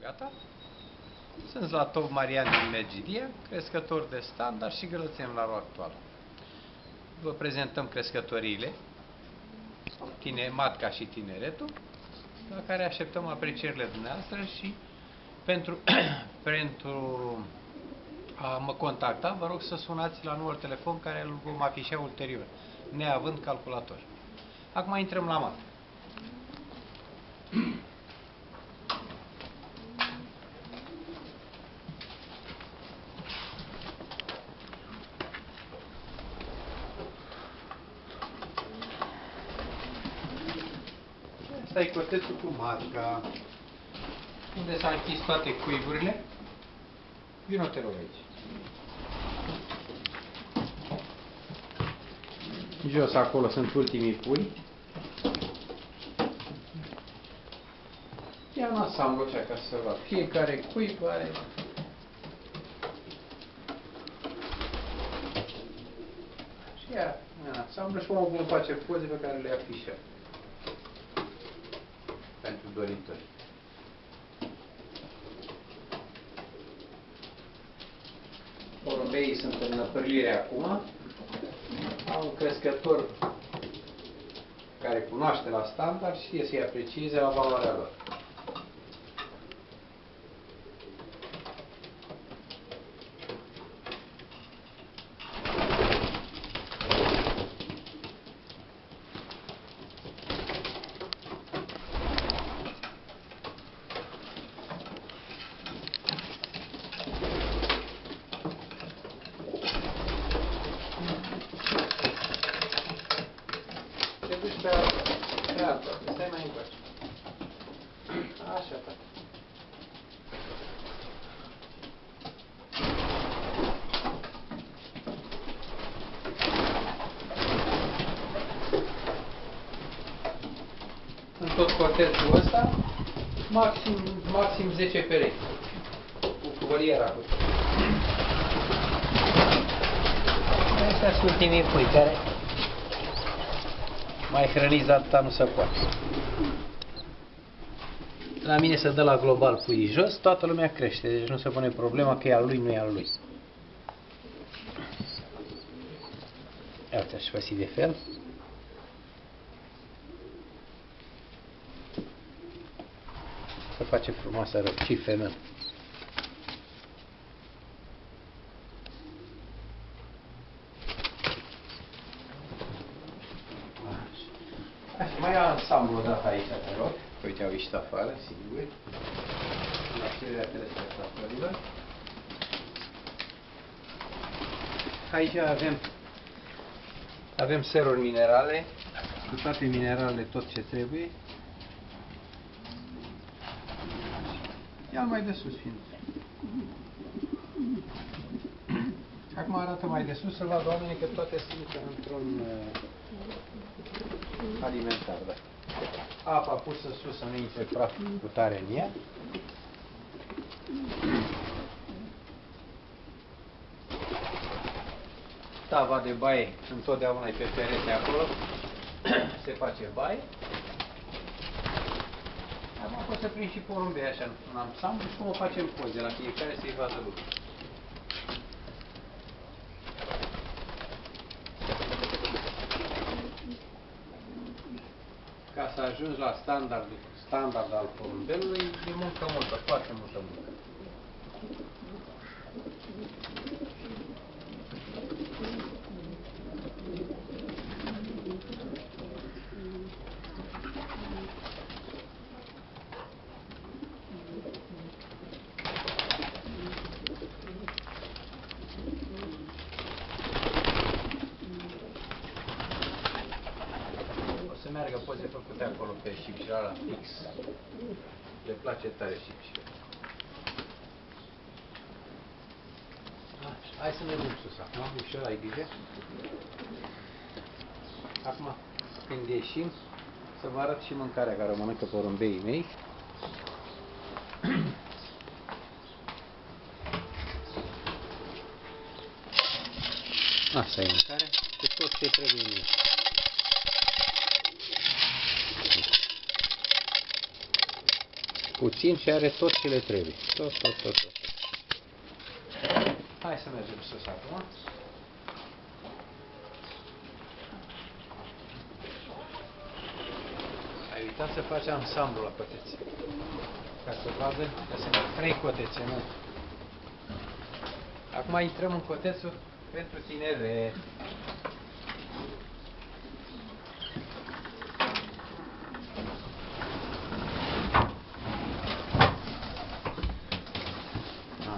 Gata? Sunt Zlatov Marian din Medgidia, crescător de standard și grățen la ora actuală. Vă prezentăm crescătoriile, matca și tineretul, la care așteptăm aprecierile dumneavoastră și pentru a mă contacta, vă rog să sunați la numărul telefon care îl vom afișa ulterior, neavând calculator. Acum intrăm la matcă. Asta e cotețul cu matca, unde s-a închis toate cuiburile. Vino, te rog, aici. Jos acolo sunt ultimii pui. Ia în ansamblu cea ca să văd. Fiecare cuib are... Și ia în ansamblu și vom face poze pe care le afișăm. Pentru doritori. Porumbeii sunt în năpârlire acum. Am un crescător care cunoaște la standard și știe să-i aprecieze la valoarea lor. Stai mai încoace. Așa, tata. În tot cotețul ăsta, maxim 10 perechi. Cu voliera. Astea sunt ultimii pui care mai hrăniți, atâta nu se poate. La mine se dă la global puii jos, toată lumea crește, deci nu se pune problema că e al lui, nu e al lui. Iată și făsi de fel. Se face frumoasă răcifenă. Așa, mai ia ansamblu odată aici, te rog. Uite, au ieșit afară, sigur. La cererea telespectatorilor. Aici avem seruri minerale, cu toate mineralele, tot ce trebuie. Ia mai de sus, fiind. Acum arată mai de sus, să vadă oamenii că toate sunt într-un alimentar, da. Apa pusă sus să nu intre praf cu tare în ea. Tava de baie întotdeauna e pe perete acolo. Se face baie. Acum pot să prind și porumbei așa în ansamblu și cum o facem poze la fiecare să-i vadă lucrul. Ca să ajungi la standard al porumbelului, e muncă multă, foarte multă muncă. Meargă poze făcute acolo pe șipșira la fix. Le place tare șipșira. Hai să mergem sus acum, ușor, ai grijă. Acum, când ieșim, să vă arăt și mâncarea care o mănâncă porumbeii mei. Asta e mâncarea, cu tot ce trebuie în ea. puțin și are tot ce le trebuie. Tot. Hai să mergem sus acum. Ai uitat să faci ansamblu la cotețe. Ca să vadă că sunt 3 cotețe, nu? Acum intrăm în cotețul pentru tineret.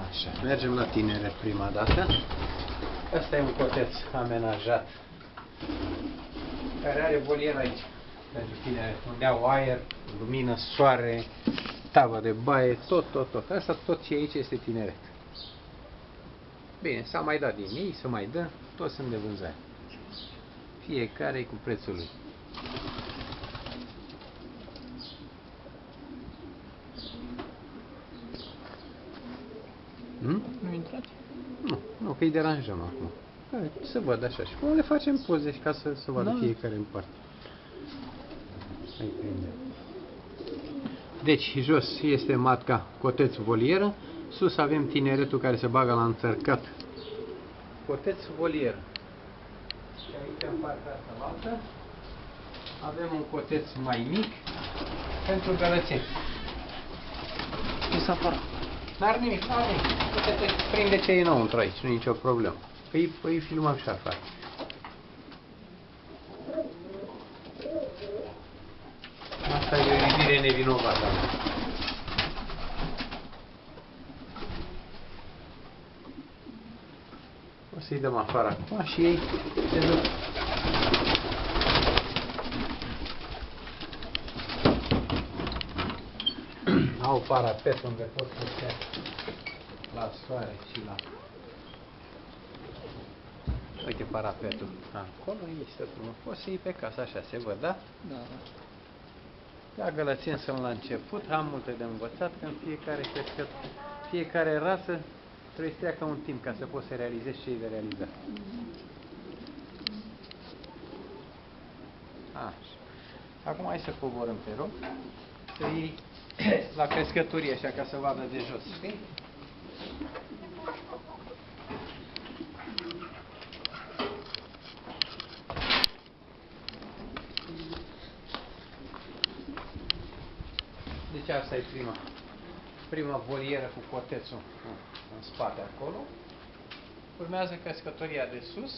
Așa, mergem la tineret prima dată. Asta e un coteț amenajat care are volier aici pentru tineret, unde au aer, lumină, soare, tavă de baie, tot. Asta tot ce e aici este tineret. Bine, s-a mai dat din ei, se mai dă, toți sunt de vânzare. Fiecare cu prețul lui. Nu intrați? Nu, că îi deranjăm acum. Hai, să văd așa. Și cum le facem poze ca să vadă fiecare în parte. Hai, prinde. Deci, jos este matca, coteț, volieră. Sus avem tineretul care se bagă la înțărcat. Coteț, volieră. Și aici, în partea asta altă, avem un coteț mai mic pentru gălățeni. Ce s-a afară? N-ar nimic. Uite-te, prinde ce e înăuntru aici, nu e nicio problemă. Îi filmăm și afară. Asta e o iubire nevinovată. O să-i dăm afară acum și ei se duc. Au parapet unde pot să stea la soare și la... Uite parapetul. Acolo este frumos. Poți să iei pe casă, așa se văd, da? Da. La gălățeni sunt la început, am multe de învățat, că în fiecare rasă trebuie să treacă un timp ca să poți să realizezi ce e de realizat. Așa. Acum hai să coborâm, te rog, să iei la crescătorie, așa, ca să vadă de jos, știi? Deci asta e prima volieră cu cotețul în spate acolo. Urmează crescătoria de sus.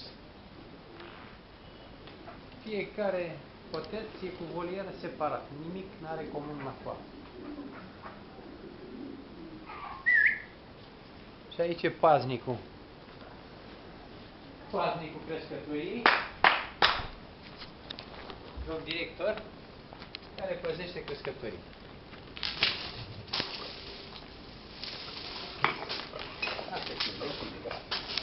Fiecare coteț e cu volieră separat. Nimic nu are comun la coadă. Și aici e paznicul. Paznicul crescătoriei. Domn director care păzește crescătorii.